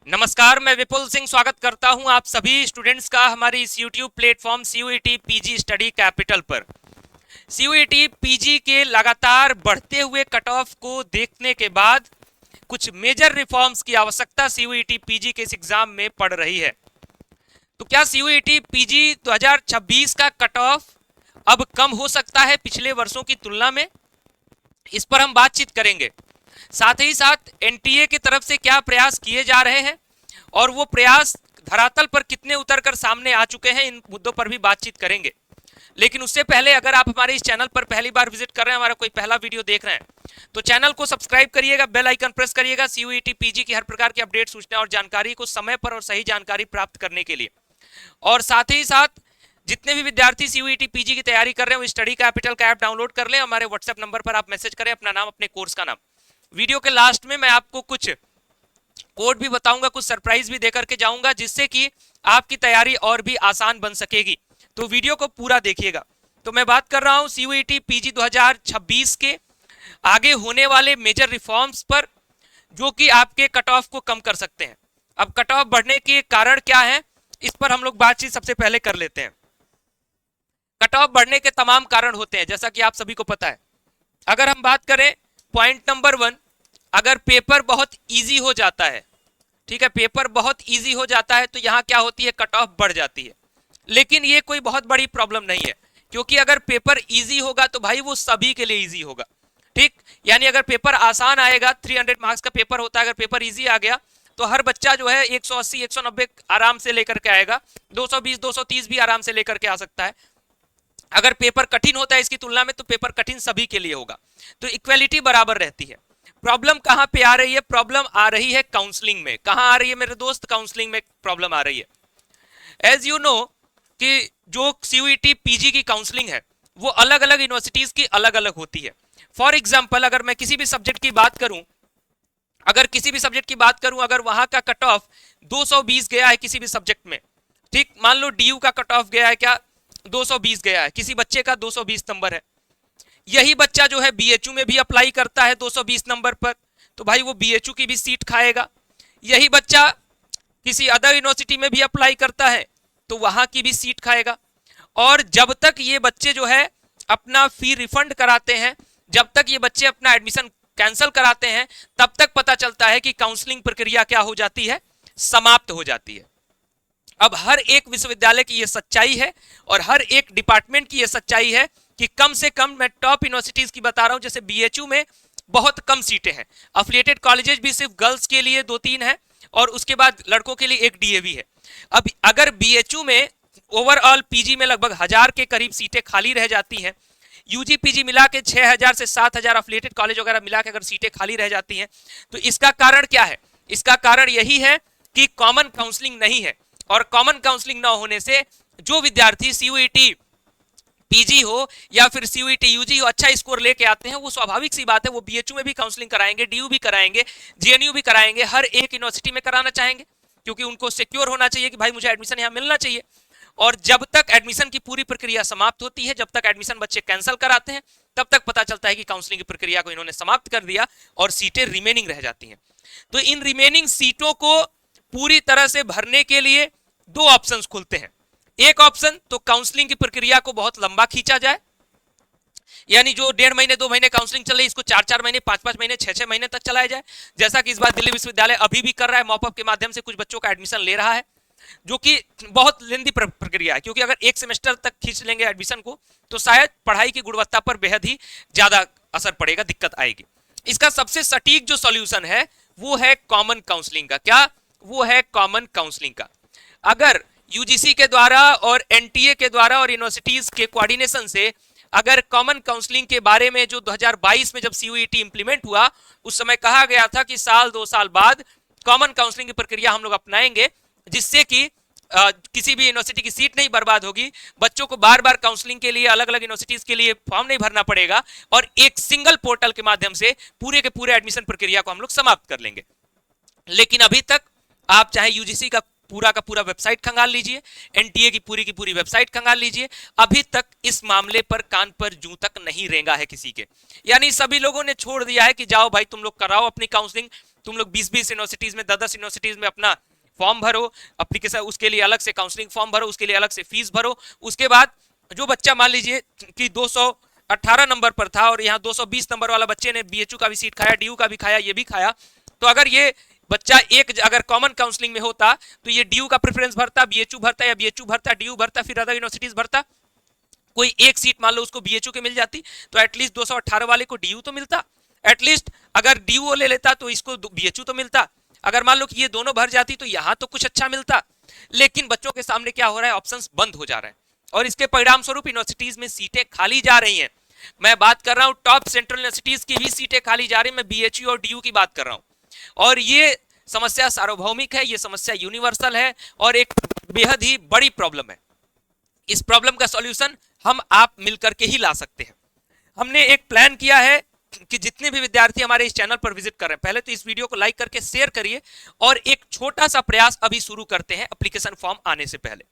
नमस्कार, मैं विपुल सिंह स्वागत करता हूं आप सभी स्टूडेंट्स का हमारी इस YouTube platform CUET PG study capital पर। CUET पीजी के लगातार बढ़ते हुए कट ऑफ को देखने के बाद कुछ मेजर रिफॉर्म्स की आवश्यकता CUET पीजी के इस एग्जाम में पड़ रही है। तो क्या CUET पीजी 2026 का कट ऑफ अब कम हो सकता है पिछले वर्षों की तुलना में? इस पर हम बातचीत करेंगे। साथ ही साथ एनटीए की तरफ से क्या प्रयास किए जा रहे हैं और वो प्रयास धरातल पर कितने उतरकर सामने आ चुके हैं, इन मुद्दों पर भी बातचीत करेंगे। लेकिन उससे पहले अगर आप हमारे इस चैनल पर पहली बार विजिट कर रहे हैं, हमारा कोई पहला वीडियो देख रहे हैं, तो चैनल को सब्सक्राइब करिएगा, बेल आइकन प्रेस करिएगा CUET पीजी की हर प्रकार की अपडेट, सूचना और जानकारी को समय पर और सही जानकारी प्राप्त करने के लिए। और साथ ही साथ जितने भी विद्यार्थी CUET पीजी की तैयारी कर रहे हैं वो स्टडी कैपिटल का ऐप डाउनलोड कर लें। हमारे व्हाट्सएप नंबर पर आप मैसेज करें अपना नाम, अपने कोर्स का नाम। वीडियो के लास्ट में मैं आपको कुछ कोड भी बताऊंगा, कुछ सरप्राइज भी देकर के जाऊंगा, जिससे कि आपकी तैयारी और भी आसान बन सकेगी। तो वीडियो को पूरा देखिएगा। तो मैं बात कर रहा हूं CUET पीजी 2026 के आगे होने वाले मेजर रिफॉर्म्स पर, जो कि आपके कट ऑफ को कम कर सकते हैं। अब कट ऑफ बढ़ने के कारण क्या है, इस पर हम लोग बातचीत सबसे पहले कर लेते हैं। कट ऑफ बढ़ने के तमाम कारण होते हैं, जैसा कि आप सभी को पता है। अगर हम बात करें पॉइंट नंबर 1, अगर पेपर बहुत इजी हो जाता है, ठीक है, पेपर बहुत इजी हो जाता है तो यहां क्या होती है, कट ऑफ बढ़ जाती है। लेकिन ये कोई बहुत बड़ी प्रॉब्लम नहीं है, क्योंकि अगर पेपर इजी होगा तो भाई वो सभी के लिए इजी होगा। ठीक, यानी अगर पेपर आसान आएगा, 300 मार्क्स का पेपर होता है, अगर पेपर इजी आ गया तो हर बच्चा जो है 180 190 आराम से लेकर के आएगा, 220 230 भी आराम से लेकर के आ सकता है। अगर पेपर कठिन होता है इसकी तुलना में, तो पेपर कठिन सभी के लिए होगा, तो इक्वलिटी बराबर रहती है। प्रॉब्लम कहां पे आ रही है? प्रॉब्लम आ रही है काउंसलिंग में। कहां आ रही है मेरे दोस्त? काउंसलिंग में प्रॉब्लम आ रही है। एज यू नो कि जो CUET पीजी की काउंसलिंग है वो अलग अलग यूनिवर्सिटीज की अलग अलग होती है। फॉर एग्जाम्पल, अगर मैं किसी भी सब्जेक्ट की बात करूं, अगर वहां का कट ऑफ 220 गया है किसी भी सब्जेक्ट में, ठीक, मान लो DU का कट ऑफ गया है क्या, 220 गया है, किसी बच्चे का 220 नंबर है। यही बच्चा जो है BHU में भी अप्लाई करता है 220 नंबर पर, तो भाई वो BHU की भी सीट खाएगा। यही बच्चा किसी अदर यूनिवर्सिटी में भी अप्लाई करता है तो वहां की भी सीट खाएगा। और जब तक ये बच्चे जो है अपना फी रिफंड कराते हैं, जब तक ये बच्चे अपना एडमिशन कैंसिल कराते हैं, तब तक पता चलता है कि काउंसलिंग प्रक्रिया क्या हो जाती है, समाप्त हो जाती है। अब हर एक विश्वविद्यालय की यह सच्चाई है और हर एक डिपार्टमेंट की यह सच्चाई है कि कम से कम, मैं टॉप यूनिवर्सिटीज की बता रहा हूं, जैसे BHU में बहुत कम सीटें हैं, अफिलिएटेड कॉलेजेस भी सिर्फ गर्ल्स के लिए 2-3 है और उसके बाद लड़कों के लिए एक DAV है। अब अगर BHU में ओवरऑल पीजी में लगभग 1000 के करीब सीटें खाली रह जाती हैं, UG PG मिला के 6000 से 7000 अफिलिएटेड कॉलेज वगैरह मिला के अगर सीटें खाली रह जाती हैं, तो इसका कारण क्या है? इसका कारण यही है कि कॉमन काउंसलिंग नहीं है। और कॉमन काउंसलिंग ना होने से जो विद्यार्थी CUET पीजी हो या फिर CUET UG हो अच्छा स्कोर लेके आते हैं, वो स्वाभाविक सी बात है वो BHU में भी काउंसलिंग कराएंगे, DU भी कराएंगे, GNU भी कराएंगे, हर एक यूनिवर्सिटी में कराना चाहेंगे, क्योंकि उनको सिक्योर होना चाहिए कि भाई मुझे एडमिशन यहाँ मिलना चाहिए। और जब तक एडमिशन की पूरी प्रक्रिया समाप्त होती है, जब तक एडमिशन बच्चे कैंसिल कराते हैं, तब तक पता चलता है कि काउंसलिंग की प्रक्रिया को इन्होंने समाप्त कर दिया और सीटें रिमेनिंग रह जाती हैं। तो इन रिमेनिंग सीटों को पूरी तरह से भरने के लिए 2 ऑप्शंस खुलते हैं। एक ऑप्शन तो काउंसलिंग की प्रक्रिया को बहुत लंबा खींचा जाए, यानी जो 1.5 महीने 2 महीने काउंसलिंग चल रही, इसको 4-4 महीने 5-5 महीने 6-6 महीने तक चलाया जाए, जैसा कि इस बार दिल्ली विश्वविद्यालय अभी भी कर रहा है, मॉपअप के माध्यम से कुछ बच्चों का एडमिशन ले रहा है, जो कि बहुत लेंदी प्रक्रिया है, क्योंकि अगर एक सेमेस्टर तक खींच लेंगे एडमिशन को तो शायद पढ़ाई की गुणवत्ता पर बेहद ही ज्यादा असर पड़ेगा, दिक्कत आएगी। इसका सबसे सटीक जो सॉल्यूशन है वो है कॉमन काउंसलिंग का। क्या? वो है कॉमन काउंसलिंग का। अगर UGC के द्वारा और NTA के द्वारा और यूनिवर्सिटीज के कोऑर्डिनेशन से अगर कॉमन काउंसलिंग के बारे में, जो 2022 में जब CUET इंप्लीमेंट हुआ, उस समय कहा गया था कि साल 2 साल बाद कॉमन काउंसलिंग की प्रक्रिया हम लोग अपनाएंगे, जिससे कि किसी भी यूनिवर्सिटी की सीट नहीं बर्बाद होगी, बच्चों को बार बार काउंसलिंग के लिए अलग अलग यूनिवर्सिटीज के लिए फॉर्म नहीं भरना पड़ेगा और एक सिंगल पोर्टल के माध्यम से पूरे के पूरे एडमिशन प्रक्रिया को हम लोग समाप्त कर लेंगे। लेकिन अभी तक आप चाहे UGC का पूरा वेबसाइट खंगाल लीजिए, NTA की पूरी वेबसाइट खंगाल लीजिए, अभी तक इस मामले पर कान पर जूं तक नहीं रेंगा है किसी के। यानी सभी लोगों ने छोड़ दिया है कि जाओ भाई तुम लोग कराओ अपनी काउंसलिंग, तुम लोग 20-20 यूनिवर्सिटीज में 10-10 यूनिवर्सिटीज में अपना फॉर्म भरो, एप्लीकेशन उसके लिए अलग से काउंसलिंग फॉर्म भरो, उसके लिए अलग से फीस भरो। उसके बाद जो बच्चा मान लीजिए कि 218 नंबर पर था और यहाँ 220 नंबर वाला बच्चे ने बीएचयू का भी सीट खाया, डीयू का भी खाया, ये भी खाया, तो अगर ये बच्चा एक अगर कॉमन काउंसलिंग में होता तो ये डीयू का प्रेफरेंस भरता, बीएचयू भरता, या बीएचयू भरता डीयू भरता, फिर अदर यूनिवर्सिटीज भरता। कोई एक सीट मान लो उसको बीएचयू के मिल जाती तो एटलीस्ट 218 वाले को डीयू तो मिलता, एटलीस्ट अगर डीयू ले लेता तो इसको बीएचयू तो मिलता। अगर मान लो कि ये दोनों भर जाती तो यहां तो कुछ अच्छा मिलता। लेकिन बच्चों के सामने क्या हो रहा है, ऑप्शंस बंद हो जा रहे हैं और इसके परिणाम स्वरूप यूनिवर्सिटीज में सीटें खाली जा रही हैं। मैं बात कर रहा हूं टॉप सेंट्रल यूनिवर्सिटीज की भी सीटें खाली जा रही हैं, मैं बीएचयू और डीयू की बात कर रहा हूं। और ये समस्या सार्वभौमिक है, ये समस्या यूनिवर्सल है और एक बेहद ही बड़ी प्रॉब्लम है। इस प्रॉब्लम का सॉल्यूशन हम आप मिलकर के ही ला सकते हैं। हमने एक प्लान किया है कि जितने भी विद्यार्थी हमारे इस चैनल पर विजिट कर रहे हैं, पहले तो इस वीडियो को लाइक करके शेयर करिए और एक छोटा सा प्रयास अभी शुरू करते हैं एप्लीकेशन फॉर्म आने से पहले।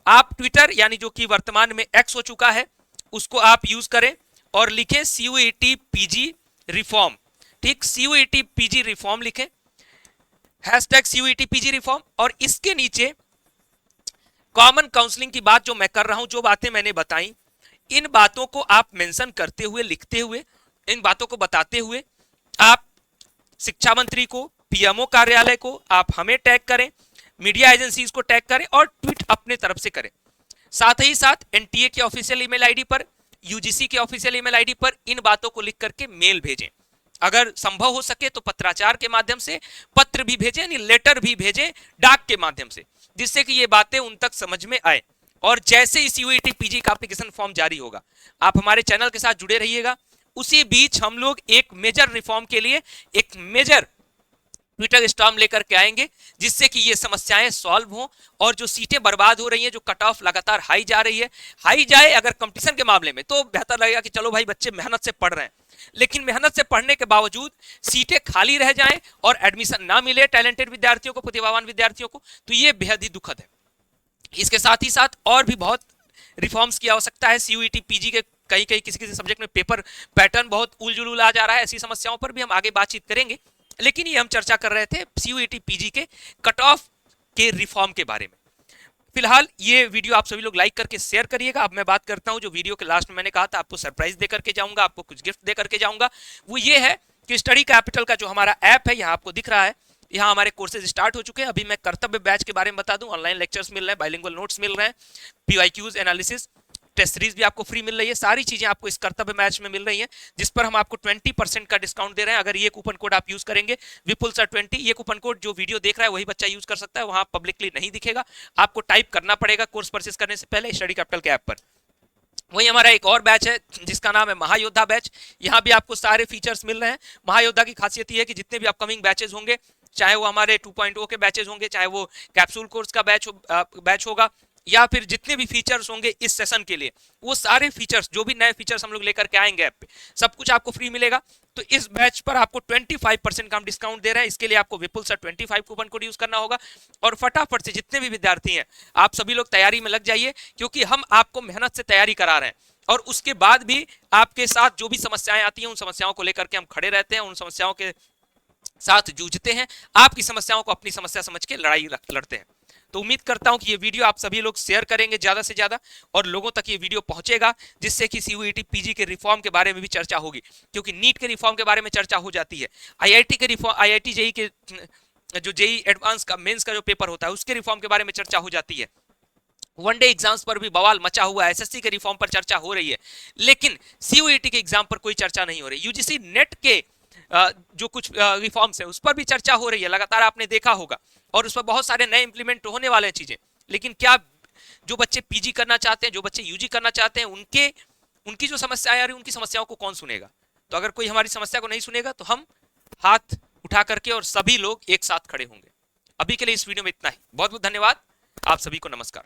आप ट्विटर यानी जो कि वर्तमान में एक्स हो चुका है उसको आप यूज करें और लिखें CUET PG रिफॉर्म, ठीक, CUET PG रिफॉर्म लिखें, #CUET PG रिफॉर्म, और इसके नीचे कॉमन काउंसलिंग की बात जो मैं कर रहा हूं, जो बातें मैंने बताई, इन बातों को आप मेंशन करते हुए, लिखते हुए, इन बातों को बताते हुए आप शिक्षा मंत्री को, पीएमओ कार्यालय को, आप हमें टैग करें, मीडिया एजेंसीज को टैग करें और ट्वीट अपने तरफ से करें। साथ ही साथ एनटीए के ऑफिशियल ईमेल आईडी पर, यूजीसी के ऑफिशियल ईमेल आईडी पर इन बातों को लिख करके मेल भेजें। अगर संभव हो सके तो पत्राचार के माध्यम से पत्र भी भेजें, यानी लेटर भी भेजें डाक के माध्यम से, जिससे कि ये बातें उन तक समझ में आए। और जैसे ही CUET PG का एप्लीकेशन फॉर्म जारी होगा, आप हमारे चैनल के साथ जुड़े रहिएगा। उसी बीच हम लोग एक मेजर रिफॉर्म के लिए एक मेजर ट्विटर स्टॉर्म लेकर के आएंगे, जिससे कि ये समस्याएं सॉल्व हों और जो सीटें बर्बाद हो रही हैं, जो कट ऑफ लगातार हाई जा रही है, हाई जाए अगर कंपटीशन के मामले में तो बेहतर लगेगा कि चलो भाई बच्चे मेहनत से पढ़ रहे हैं, लेकिन मेहनत से पढ़ने के बावजूद सीटें खाली रह जाएं और एडमिशन ना मिले टैलेंटेड विद्यार्थियों को, प्रतिभावान विद्यार्थियों को, तो ये बेहद ही दुखद है। इसके साथ ही साथ और भी बहुत रिफॉर्म्स की आवश्यकता है। CUET PG के कई किसी किसी सब्जेक्ट में पेपर पैटर्न बहुत उलझुल आ जा रहा है, ऐसी समस्याओं पर भी हम आगे बातचीत करेंगे। लेकिन ये हम चर्चा कर रहे थे CUET PG के कट ऑफ के रिफॉर्म के बारे में। फिलहाल ये वीडियो आप सभी लोग लाइक करके शेयर करिएगा। अब मैं बात करता हूं जो वीडियो के लास्ट में मैंने कहा था, आपको सरप्राइज दे करके जाऊंगा, आपको कुछ गिफ्ट दे करके जाऊंगा। वो ये है कि स्टडी कैपिटल का जो हमारा ऐप है, यहाँ आपको दिख रहा है, यहाँ हमारे कोर्सेज स्टार्ट हो चुके हैं। अभी मैं कर्तव्य बैच के बारे में बता दूं, ऑनलाइन लेक्चर्स मिल रहे हैं, बाइलिंगुअल नोट्स मिल रहे हैं, PYQs एनालिसिस, टेस्ट सीरीज भी आपको फ्री मिल रही है। सारी चीजें आपको इस कर्तव्य मैच में मिल रही हैं, जिस पर हम आपको 20% का डिस्काउंट दे रहे हैं। अगर ये कूपन कोड आप यूज करेंगे विपुल सर 20, ये कूपन कोड जो वीडियो देख रहा है वही बच्चा यूज कर सकता है, वहां पब्लिकली नहीं दिखेगा, आपको टाइप करना पड़ेगा कोर्स परचेस करने से पहले स्टडी कैपिटल के ऐप पर। वही हमारा एक और बैच है जिसका नाम है महायोद्धा बैच, यहाँ भी आपको सारे फीचर्स मिल रहे हैं। महायोद्धा की खासियत ये है कि जितने भी अपकमिंग बैचेज होंगे, चाहे वो हमारे 2.0 के बैचेज होंगे, चाहे वो कैप्सूल कोर्स का बैच होगा, या फिर जितने भी फीचर्स होंगे इस सेशन के लिए, वो सारे फीचर्स, जो भी नए फीचर्स हम लोग लेकर के आएंगे ऐप पे, सब कुछ आपको फ्री मिलेगा। तो इस बैच पर आपको 25% का हम डिस्काउंट दे रहे हैं। इसके लिए आपको विपुल सर 25 कूपन कोड यूज करना होगा और फटाफट से जितने भी विद्यार्थी हैं आप सभी लोग तैयारी में लग जाइए, क्योंकि हम आपको मेहनत से तैयारी करा रहे हैं और उसके बाद भी आपके साथ जो भी समस्याएं आती हैं उन समस्याओं को लेकर के हम खड़े रहते हैं, उन समस्याओं के साथ जूझते हैं, आपकी समस्याओं को अपनी समस्या समझ के लड़ाई लड़ते हैं। तो उम्मीद करता हूं कि ये वीडियो आप सभी लोग शेयर करेंगे ज्यादा से ज्यादा और लोगों तक ये वीडियो पहुंचेगा, जिससे कि CUET PG के रिफॉर्म के बारे में भी चर्चा होगी, क्योंकि नीट के रिफॉर्म के बारे में चर्चा हो जाती है, IIT के रिफॉर्म, IIT JEE के जो JEE एडवांस का मेंस का जो पेपर होता है उसके रिफॉर्म के बारे में चर्चा हो जाती है। वनडे एग्जाम्स पर भी बवाल मचा हुआ है, SSC के रिफॉर्म पर चर्चा हो रही है, लेकिन CUET के एग्जाम पर कोई चर्चा नहीं हो रही। UGC नेट के जो कुछ रिफॉर्म्स है उस पर भी चर्चा हो रही है, लगातार आपने देखा होगा, और उस पर बहुत सारे नए इंप्लीमेंट होने वाले हैं चीजें। लेकिन क्या जो बच्चे PG करना चाहते हैं, जो बच्चे UG करना चाहते हैं, उनकी जो समस्याएं आ रही, उनकी समस्याओं को कौन सुनेगा? तो अगर कोई हमारी समस्या को नहीं सुनेगा तो हम हाथ उठा करके और सभी लोग एक साथ खड़े होंगे। अभी के लिए इस वीडियो में इतना ही। बहुत बहुत धन्यवाद, आप सभी को नमस्कार।